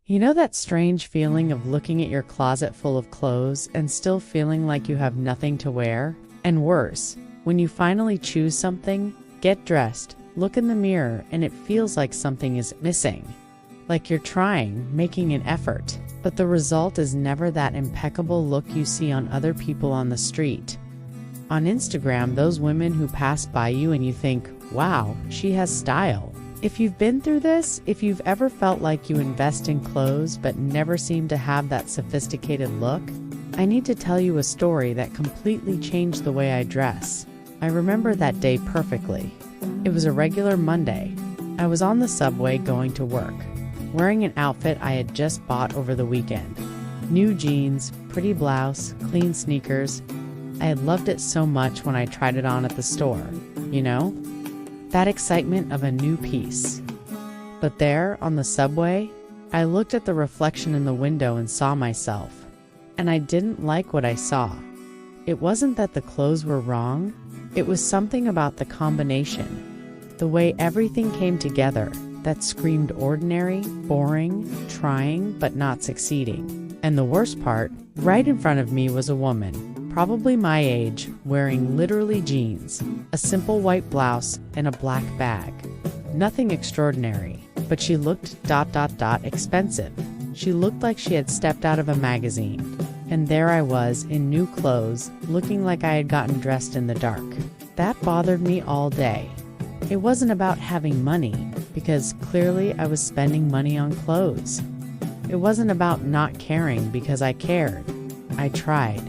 You know that strange feeling of looking at your closet full of clothes and still feeling like you have nothing to wear? And worse, when you finally choose something, get dressed, look in the mirror, and it feels like something is missing. Like you're trying, making an effort, but the result is never that impeccable look you see on other people on the street. On Instagram, those women who pass by you and you think, wow, she has style. If you've been through this, if you've ever felt like you invest in clothes but never seem to have that sophisticated look, I need to tell you a story that completely changed the way I dress. I remember that day perfectly. It was a regular Monday. I was on the subway going to work, wearing an outfit I had just bought over the weekend. New jeans, pretty blouse, clean sneakers. I had loved it so much when I tried it on at the store, you know? That excitement of a new piece. But there, on the subway, I looked at the reflection in the window and saw myself. And I didn't like what I saw. It wasn't that the clothes were wrong. It was something about the combination. The way everything came together that screamed ordinary, boring, trying, but not succeeding. And the worst part, right in front of me was a woman, probably my age, wearing literally jeans, a simple white blouse, and a black bag. Nothing extraordinary, but she looked expensive. She looked like she had stepped out of a magazine. And there I was, in new clothes, looking like I had gotten dressed in the dark. That bothered me all day. It wasn't about having money, because clearly I was spending money on clothes. It wasn't about not caring, because I cared. I tried.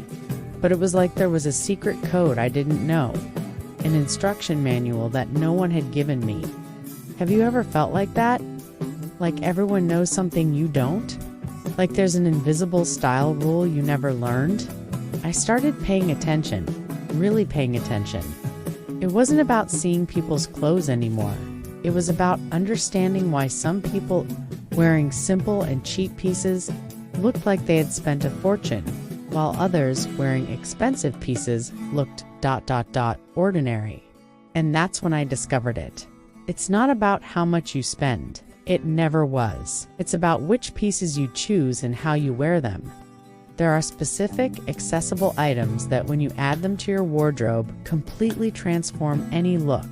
But it was like there was a secret code I didn't know, an instruction manual that no one had given me. Have you ever felt like that? Like everyone knows something you don't? Like there's an invisible style rule you never learned? I started paying attention, really paying attention. It wasn't about seeing people's clothes anymore. It was about understanding why some people wearing simple and cheap pieces looked like they had spent a fortune, while others wearing expensive pieces looked ordinary. And that's when I discovered it. It's not about how much you spend. It never was. It's about which pieces you choose and how you wear them. There are specific, accessible items that when you add them to your wardrobe, completely transform any look.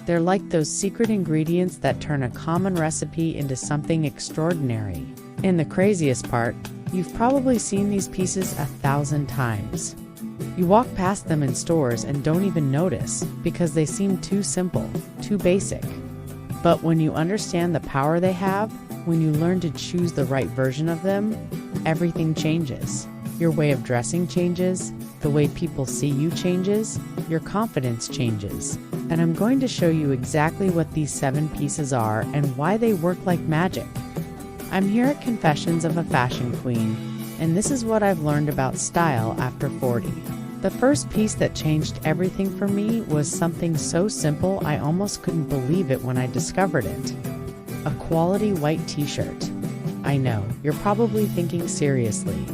They're like those secret ingredients that turn a common recipe into something extraordinary. And the craziest part, you've probably seen these pieces 1,000 times. You walk past them in stores and don't even notice because they seem too simple, too basic. But when you understand the power they have, when you learn to choose the right version of them, everything changes. Your way of dressing changes, the way people see you changes, your confidence changes. And I'm going to show you exactly what these 7 pieces are and why they work like magic. I'm here at Confessions of a Fashion Queen, and this is what I've learned about style after 40. The first piece that changed everything for me was something so simple I almost couldn't believe it when I discovered it. A quality white t-shirt. I know, you're probably thinking seriously.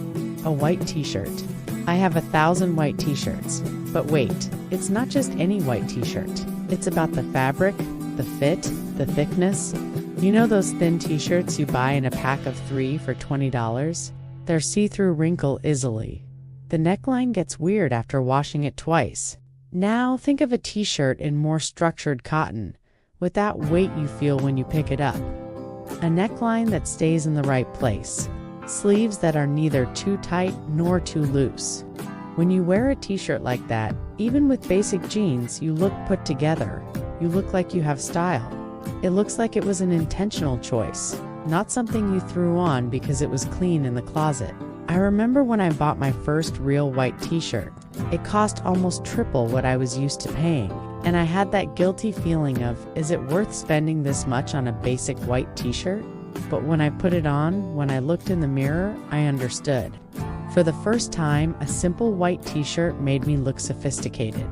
A white t-shirt. I have 1,000 white t-shirts. But wait, it's not just any white t-shirt. It's about the fabric, the fit, the thickness. You know those thin t-shirts you buy in a pack of 3 for $20? They're see-through, wrinkle easily. The neckline gets weird after washing it twice. Now think of a t-shirt in more structured cotton, with that weight you feel when you pick it up. A neckline that stays in the right place. Sleeves that are neither too tight nor too loose. When you wear a t-shirt like that, even with basic jeans, you look put together. You look like you have style. It looks like it was an intentional choice, not something you threw on because it was clean in the closet. I remember when I bought my first real white t-shirt. It cost almost triple what I was used to paying, and I had that guilty feeling of, is it worth spending this much on a basic white t-shirt? But when I put it on, when I looked in the mirror, I understood. For the first time, a simple white t-shirt made me look sophisticated.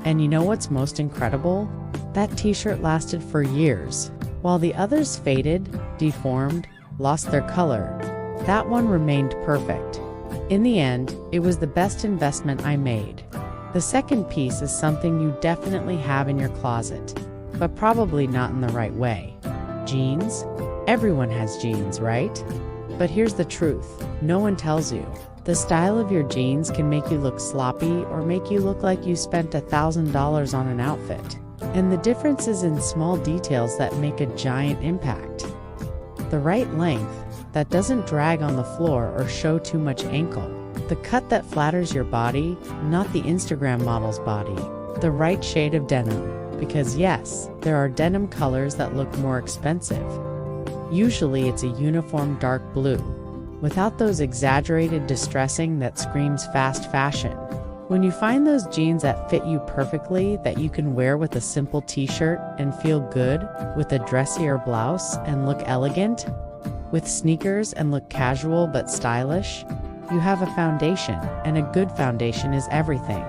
And you know what's most incredible? That t-shirt lasted for years. While the others faded, deformed, lost their color, that one remained perfect. In the end, it was the best investment I made. The second piece is something you definitely have in your closet, but probably not in the right way. Jeans. Everyone has jeans, right? But here's the truth. No one tells you. The style of your jeans can make you look sloppy or make you look like you spent $1,000 on an outfit. And the difference is in small details that make a giant impact. The right length that doesn't drag on the floor or show too much ankle. The cut that flatters your body, not the Instagram model's body. The right shade of denim. Because yes, there are denim colors that look more expensive. Usually it's a uniform dark blue, without those exaggerated distressing that screams fast fashion. When you find those jeans that fit you perfectly, that you can wear with a simple t-shirt and feel good, with a dressier blouse and look elegant, with sneakers and look casual but stylish, you have a foundation, and a good foundation is everything.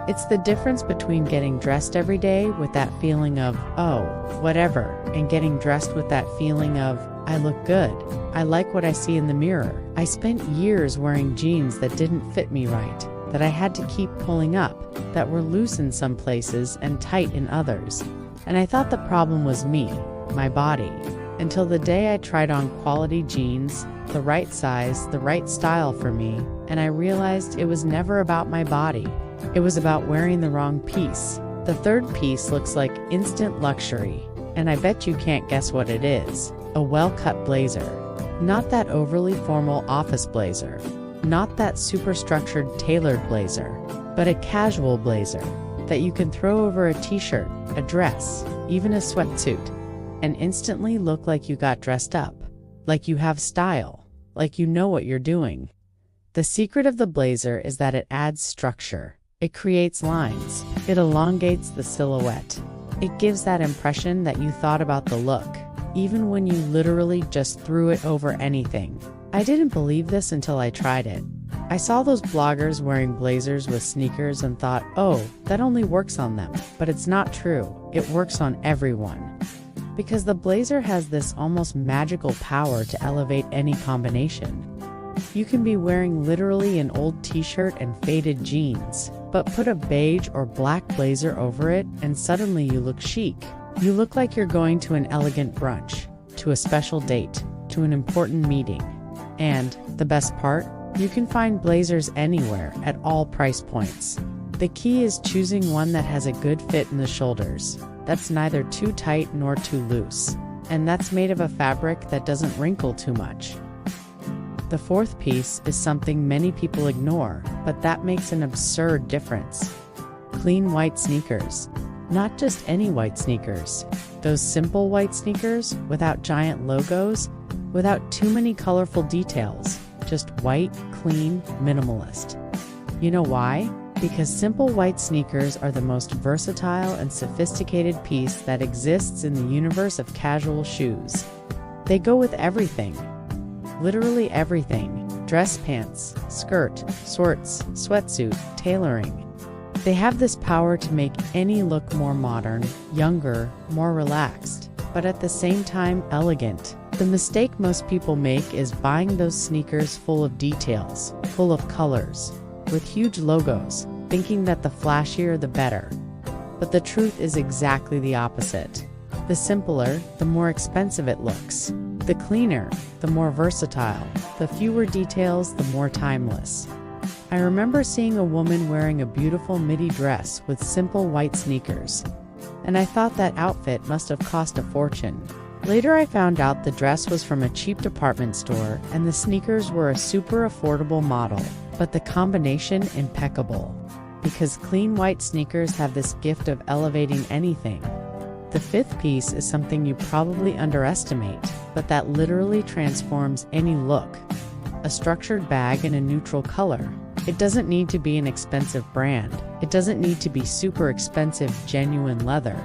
It's the difference between getting dressed every day with that feeling of, oh, whatever, and getting dressed with that feeling of, I look good. I like what I see in the mirror. I spent years wearing jeans that didn't fit me right, that I had to keep pulling up, that were loose in some places and tight in others. And I thought the problem was me, my body, until the day I tried on quality jeans, the right size, the right style for me, and I realized it was never about my body. It was about wearing the wrong piece. The third piece looks like instant luxury, and I bet you can't guess what it is. A well-cut blazer. Not that overly formal office blazer. Not that super structured tailored blazer, but a casual blazer that you can throw over a t-shirt, a dress, even a sweatsuit, and instantly look like you got dressed up, like you have style, like you know what you're doing. The secret of the blazer is that it adds structure. It creates lines. It elongates the silhouette. It gives that impression that you thought about the look, even when you literally just threw it over anything. I didn't believe this until I tried it. I saw those bloggers wearing blazers with sneakers and thought, oh, that only works on them. But it's not true. It works on everyone. Because the blazer has this almost magical power to elevate any combination. You can be wearing literally an old t-shirt and faded jeans, but put a beige or black blazer over it and suddenly you look chic. You look like you're going to an elegant brunch, to a special date, to an important meeting. And, the best part, you can find blazers anywhere at all price points. The key is choosing one that has a good fit in the shoulders, that's neither too tight nor too loose, and that's made of a fabric that doesn't wrinkle too much. The fourth piece is something many people ignore, but that makes an absurd difference. Clean white sneakers. Not just any white sneakers. Those simple white sneakers, without giant logos, without too many colorful details. Just white, clean, minimalist. You know why? Because simple white sneakers are the most versatile and sophisticated piece that exists in the universe of casual shoes. They go with everything. Literally everything. Dress pants, skirt, shorts, sweatsuit, tailoring. They have this power to make any look more modern, younger, more relaxed, but at the same time elegant. The mistake most people make is buying those sneakers full of details, full of colors, with huge logos, thinking that the flashier the better. But the truth is exactly the opposite. The simpler, the more expensive it looks. The cleaner, the more versatile. The fewer details, the more timeless. I remember seeing a woman wearing a beautiful midi dress with simple white sneakers, and I thought that outfit must have cost a fortune. Later I found out the dress was from a cheap department store and the sneakers were a super affordable model, but the combination impeccable. Because clean white sneakers have this gift of elevating anything. The fifth piece is something you probably underestimate, but that literally transforms any look. A structured bag in a neutral color. It doesn't need to be an expensive brand. It doesn't need to be super expensive, genuine leather.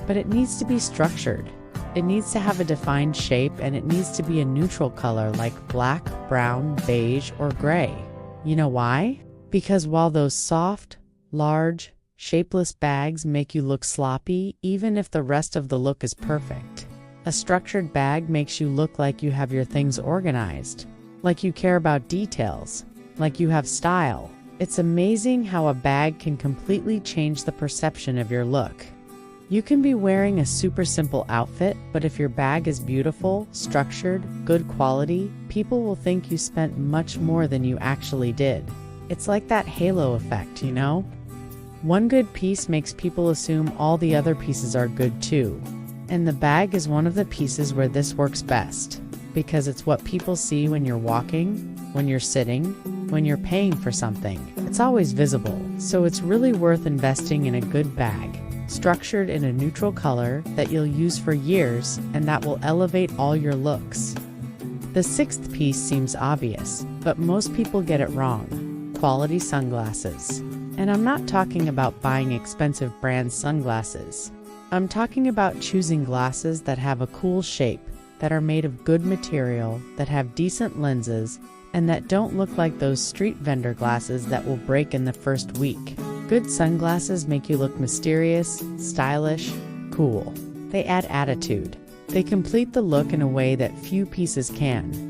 But it needs to be structured. It needs to have a defined shape and it needs to be a neutral color like black, brown, beige, or gray. You know why? Because while those soft, large, shapeless bags make you look sloppy, even if the rest of the look is perfect, a structured bag makes you look like you have your things organized, like you care about details, like you have style. It's amazing how a bag can completely change the perception of your look. You can be wearing a super simple outfit, but if your bag is beautiful, structured, good quality, people will think you spent much more than you actually did. It's like that halo effect, you know? One good piece makes people assume all the other pieces are good too. And the bag is one of the pieces where this works best, because it's what people see when you're walking, when you're sitting, when you're paying for something. It's always visible, so it's really worth investing in a good bag, structured in a neutral color that you'll use for years and that will elevate all your looks. The sixth piece seems obvious, but most people get it wrong: quality sunglasses. And I'm not talking about buying expensive brand sunglasses. I'm talking about choosing glasses that have a cool shape, that are made of good material, that have decent lenses, and that don't look like those street vendor glasses that will break in the first week. Good sunglasses make you look mysterious, stylish, cool. They add attitude. They complete the look in a way that few pieces can.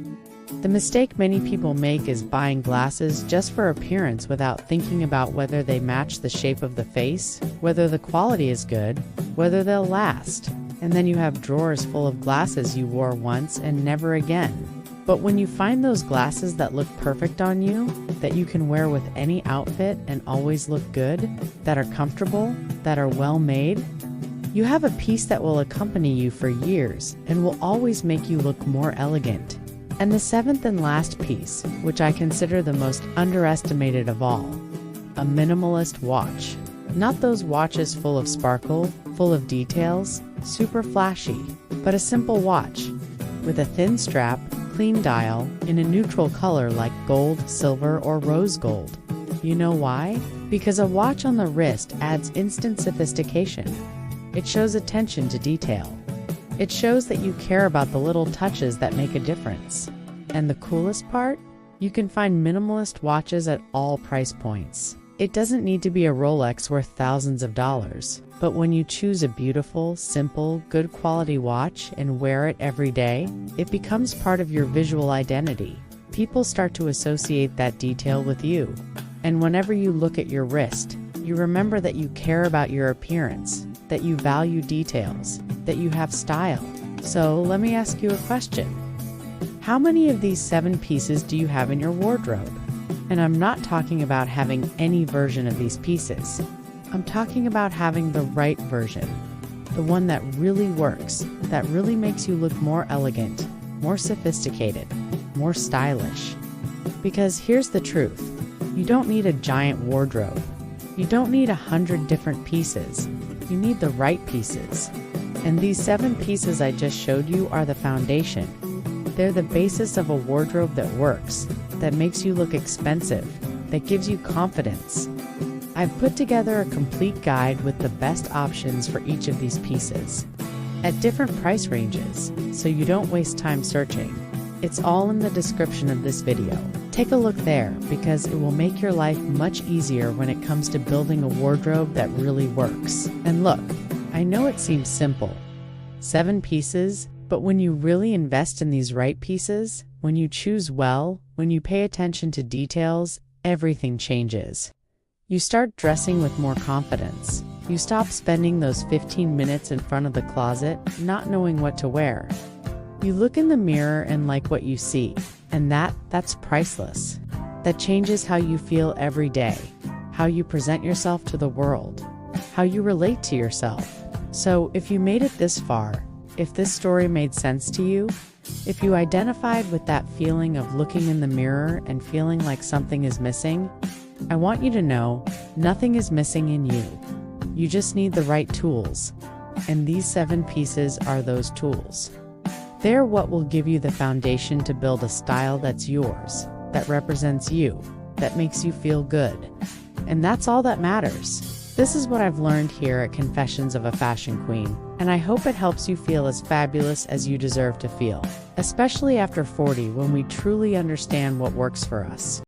The mistake many people make is buying glasses just for appearance without thinking about whether they match the shape of the face, whether the quality is good, whether they'll last. And then you have drawers full of glasses you wore once and never again. But when you find those glasses that look perfect on you, that you can wear with any outfit and always look good, that are comfortable, that are well made, you have a piece that will accompany you for years and will always make you look more elegant. And the seventh and last piece, which I consider the most underestimated of all: a minimalist watch. Not those watches full of sparkle, full of details, super flashy, but a simple watch with a thin strap, clean dial, in a neutral color like gold, silver, or rose gold. You know why? Because a watch on the wrist adds instant sophistication. It shows attention to detail. It shows that you care about the little touches that make a difference. And the coolest part? You can find minimalist watches at all price points. It doesn't need to be a Rolex worth thousands of dollars. But when you choose a beautiful, simple, good quality watch and wear it every day, it becomes part of your visual identity. People start to associate that detail with you. And whenever you look at your wrist, you remember that you care about your appearance, that you value details, that you have style. So let me ask you a question. How many of these 7 pieces do you have in your wardrobe? And I'm not talking about having any version of these pieces. I'm talking about having the right version, the one that really works, that really makes you look more elegant, more sophisticated, more stylish. Because here's the truth: you don't need a giant wardrobe. You don't need 100 different pieces. You need the right pieces. And these 7 pieces I just showed you are the foundation. They're the basis of a wardrobe that works, that makes you look expensive, that gives you confidence. I've put together a complete guide with the best options for each of these pieces, at different price ranges, so you don't waste time searching. It's all in the description of this video. Take a look there, because it will make your life much easier when it comes to building a wardrobe that really works. And look, I know it seems simple, 7 pieces, but when you really invest in these right pieces, when you choose well, when you pay attention to details, everything changes. You start dressing with more confidence. You stop spending those 15 minutes in front of the closet, not knowing what to wear. You look in the mirror and like what you see, and that's priceless. That changes how you feel every day, how you present yourself to the world, how you relate to yourself. So if you made it this far, if this story made sense to you, if you identified with that feeling of looking in the mirror and feeling like something is missing, I want you to know nothing is missing in you. You just need the right tools. And these 7 pieces are those tools. They're what will give you the foundation to build a style that's yours, that represents you, that makes you feel good. And that's all that matters. This is what I've learned here at Confessions of a Fashion Queen, and I hope it helps you feel as fabulous as you deserve to feel, especially after 40, when we truly understand what works for us.